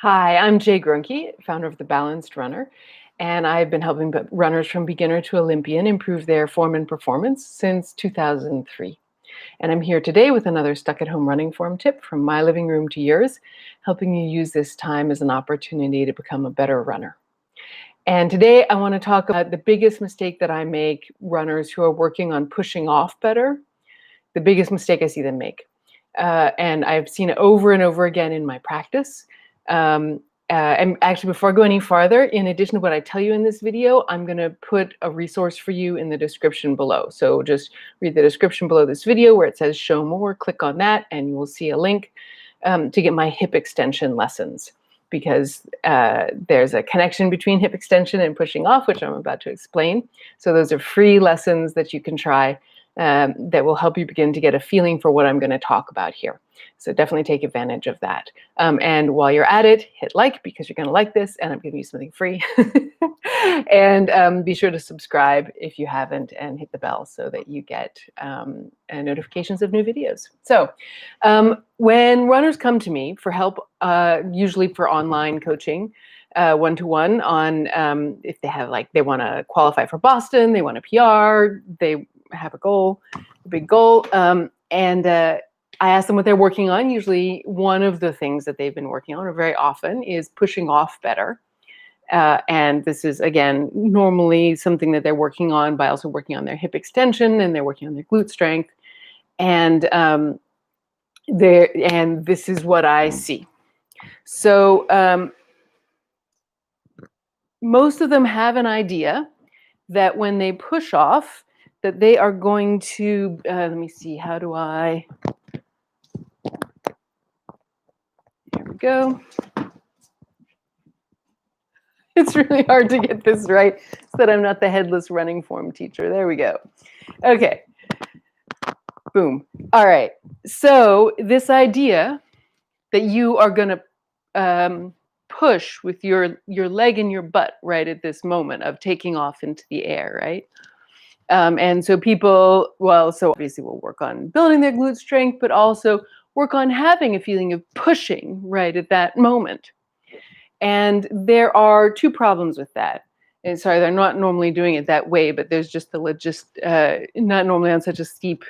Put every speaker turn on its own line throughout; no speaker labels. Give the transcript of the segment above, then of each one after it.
Hi, I'm Gruenke, founder of The Balanced Runner, and I've been helping runners from beginner to Olympian improve their form and performance since 2003. And I'm here today with another stuck-at-home running form tip from my living room to yours, helping you use this time as an opportunity to become a better runner. And today I want to talk about the biggest mistake that I make runners who are working on pushing off better, the biggest mistake I see them make. And I've seen it over and over again in my practice. And actually, before I go any farther, in addition to what I tell you in this video, I'm going to put a resource for you in the description below. So just read the description below this video where it says show more, click on that, and you will see a link to get my hip extension lessons, because there's a connection between hip extension and pushing off, which I'm about to explain. So those are free lessons that you can try that will help you begin to get a feeling for what I'm going to talk about here. So definitely take advantage of that. And while you're at it, hit like, because you're going to like this and I'm giving you something free. And be sure to subscribe if you haven't, and hit the bell so that you get notifications of new videos. So when runners come to me for help, usually for online coaching, one-to-one on if they have, like, they want to qualify for Boston, they want a PR, they have a goal, a big goal, and I ask them what they're working on. Usually one of the things that they've been working on, or very often, is pushing off better. And this is, again, normally something that they're working on by also working on their hip extension, and they're working on their glute strength. And this is what I see. So most of them have an idea that when they push off, that they are going to, let me see, how do I, here we go. It's really hard to get this right so that I'm not the headless running form teacher. There we go. Okay. Boom. All right. So this idea that you are going to push with your leg and your butt right at this moment of taking off into the air, right? And so people, well, so obviously will work on building their glute strength, but also work on having a feeling of pushing right at that moment. And there are two problems with that. And sorry, they're not normally doing it that way, but there's just the not normally on such a steep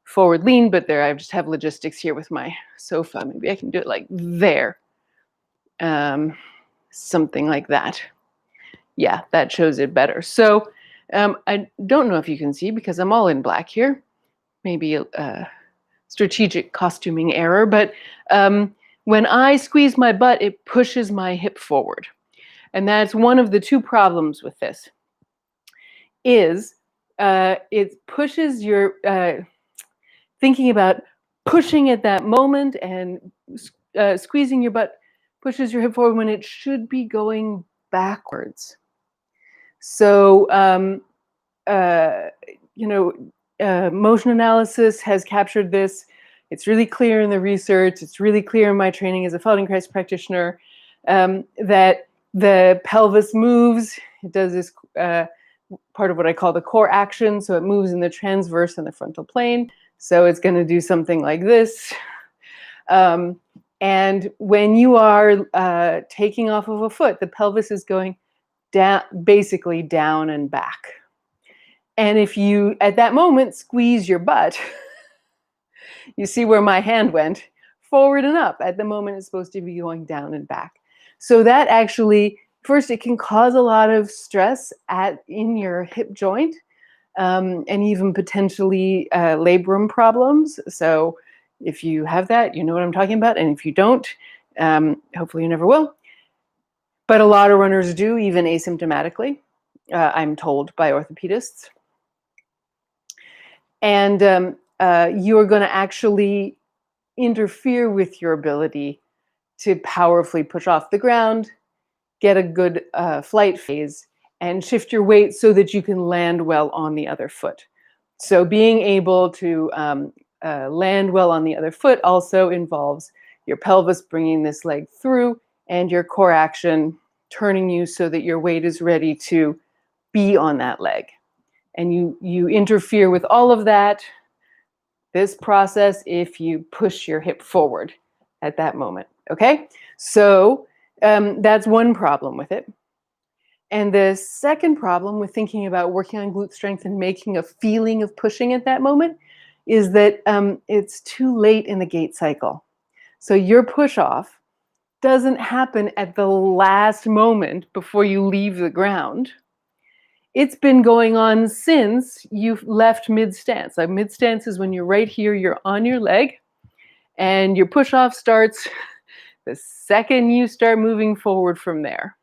forward lean, but I just have logistics here with my sofa. Maybe I can do it like there. Something like that. Yeah, that shows it better. So I don't know if you can see, because I'm all in black here. Maybe a strategic costuming error, but when I squeeze my butt, it pushes my hip forward. And that's one of the two problems with this, is it pushes your, thinking about pushing at that moment and squeezing your butt pushes your hip forward when it should be going backwards. So, motion analysis has captured this. It's really clear in the research. It's really clear in my training as a Feldenkrais practitioner, that the pelvis moves. It does this part of what I call the core action. So it moves in the transverse and the frontal plane. So it's going to do something like this. And when you are taking off of a foot, the pelvis is going down, basically down and back. And if you, at that moment, squeeze your butt, you see where my hand went, forward and up. At the moment, it's supposed to be going down and back. So that actually, first, it can cause a lot of stress in your hip joint, and even potentially labrum problems. So if you have that, you know what I'm talking about. And if you don't, hopefully you never will. But a lot of runners do, even asymptomatically, I'm told by orthopedists. And you're going to actually interfere with your ability to powerfully push off the ground, get a good flight phase, and shift your weight so that you can land well on the other foot. So being able to land well on the other foot also involves your pelvis bringing this leg through, and your core action turning you so that your weight is ready to be on that leg. And you interfere with all of that, this process, if you push your hip forward at that moment. Okay? So That's one problem with it. And the second problem with thinking about working on glute strength and making a feeling of pushing at that moment is that it's too late in the gait cycle. So your push off doesn't happen at the last moment before you leave the ground. It's been going on since you've left mid-stance. Like mid-stance is when you're right here, you're on your leg, and your push-off starts the second you start moving forward from there.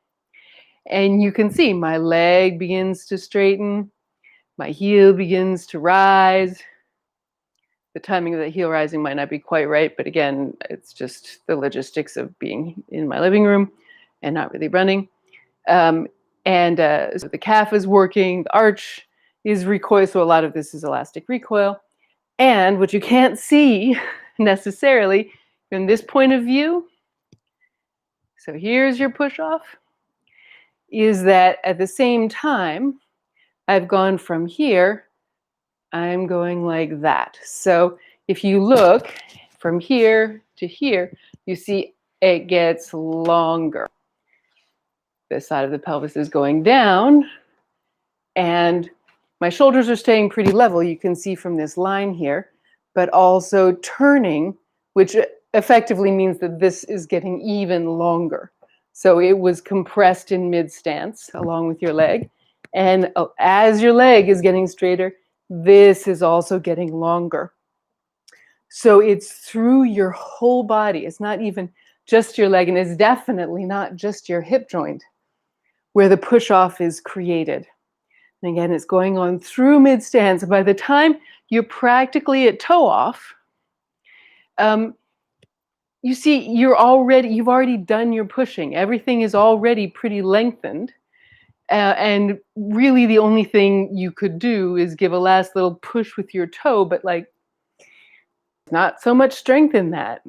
And you can see my leg begins to straighten, my heel begins to rise. The timing of the heel rising might not be quite right, but again, it's just the logistics of being in my living room and not really running. So the calf is working, the arch is recoil, so a lot of this is elastic recoil. And what you can't see necessarily from this point of view, so here's your push off, is that at the same time, I've gone from here, I'm going like that. So if you look from here to here, you see it gets longer. This side of the pelvis is going down, and my shoulders are staying pretty level, you can see from this line here, but also turning, which effectively means that this is getting even longer. So it was compressed in mid-stance along with your leg. And as your leg is getting straighter, this is also getting longer. So it's through your whole body. It's not even just your leg, and it's definitely not just your hip joint where the push-off is created. And again, it's going on through mid-stance. By the time you're practically at toe-off, you see, you've already done your pushing. Everything is already pretty lengthened. And really the only thing you could do is give a last little push with your toe, but like, not so much strength in that.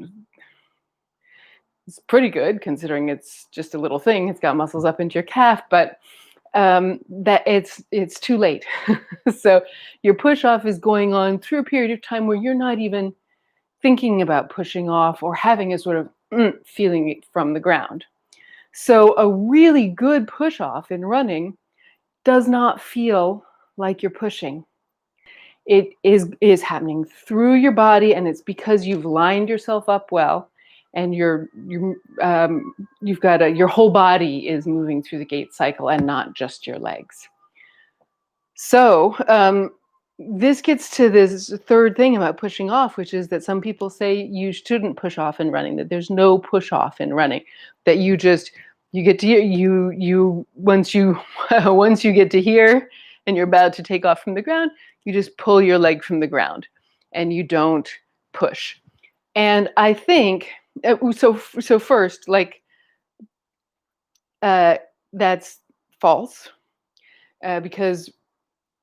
It's pretty good considering it's just a little thing. It's got muscles up into your calf, but that it's too late. So your push off is going on through a period of time where you're not even thinking about pushing off or having a sort of feeling from the ground. So a really good push off in running does not feel like you're pushing. It is happening through your body, and it's because you've lined yourself up well, and you've got your whole body is moving through the gait cycle and not just your legs. So this gets to this third thing about pushing off, which is that some people say you shouldn't push off in running, that there's no push off in running, that you get to you once you get to here and you're about to take off from the ground, you just pull your leg from the ground and you don't push. And I think so first, like that's false because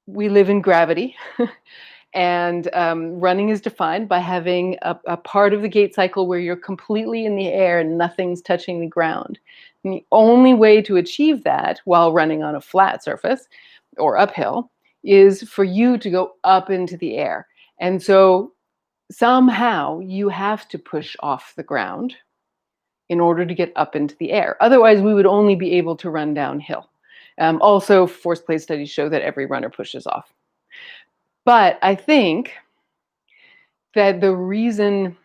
we live in gravity. And running is defined by having a part of the gait cycle where you're completely in the air and nothing's touching the ground. And the only way to achieve that while running on a flat surface or uphill is for you to go up into the air. And so somehow you have to push off the ground in order to get up into the air. Otherwise, we would only be able to run downhill. Also, force play studies show that every runner pushes off. But I think that the reason,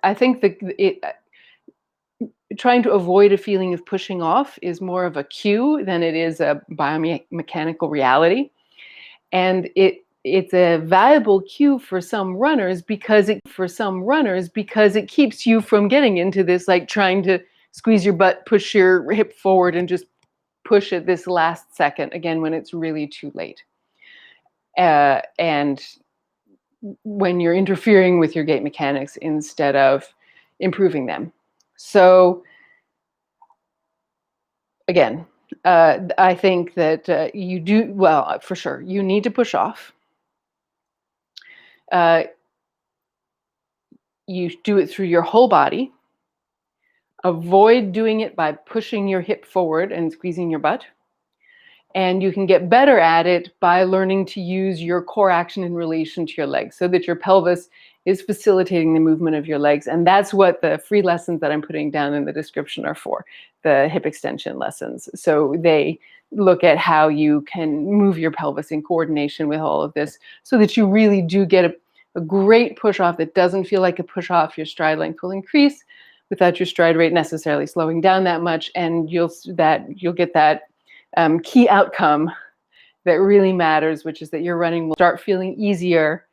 I think that trying to avoid a feeling of pushing off is more of a cue than it is a biomechanical reality. And it's a valuable cue for some runners because it keeps you from getting into this, like trying to squeeze your butt, push your hip forward and just push at this last second, again, when it's really too late. And when you're interfering with your gait mechanics instead of improving them. So again, I think that you do, well, for sure, you need to push off. You do it through your whole body. Avoid doing it by pushing your hip forward and squeezing your butt. And you can get better at it by learning to use your core action in relation to your legs so that your pelvis is facilitating the movement of your legs. And that's what the free lessons that I'm putting down in the description are for, the hip extension lessons. So they look at how you can move your pelvis in coordination with all of this so that you really do get a great push off that doesn't feel like a push off. Your stride length will increase without your stride rate necessarily slowing down that much. And you'll get that key outcome that really matters, which is that your running will start feeling easier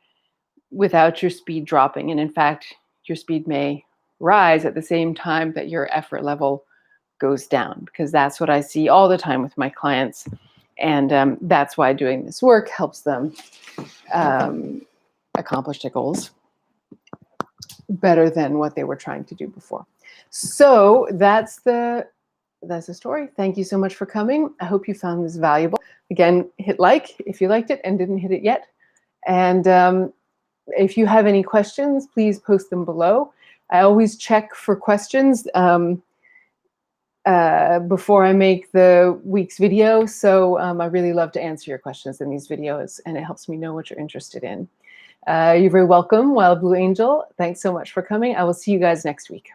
without your speed dropping. And in fact, your speed may rise at the same time that your effort level goes down, because that's what I see all the time with my clients. And that's why doing this work helps them accomplish their goals better than what they were trying to do before. So that's the story. Thank you so much for coming. I hope you found this valuable. Again, hit like if you liked it and didn't hit it yet. And if you have any questions, please post them below. I always check for questions before I make the week's video. So I really love to answer your questions in these videos, and it helps me know what you're interested in. You're very welcome, Wild Blue Angel. Thanks so much for coming. I will see you guys next week.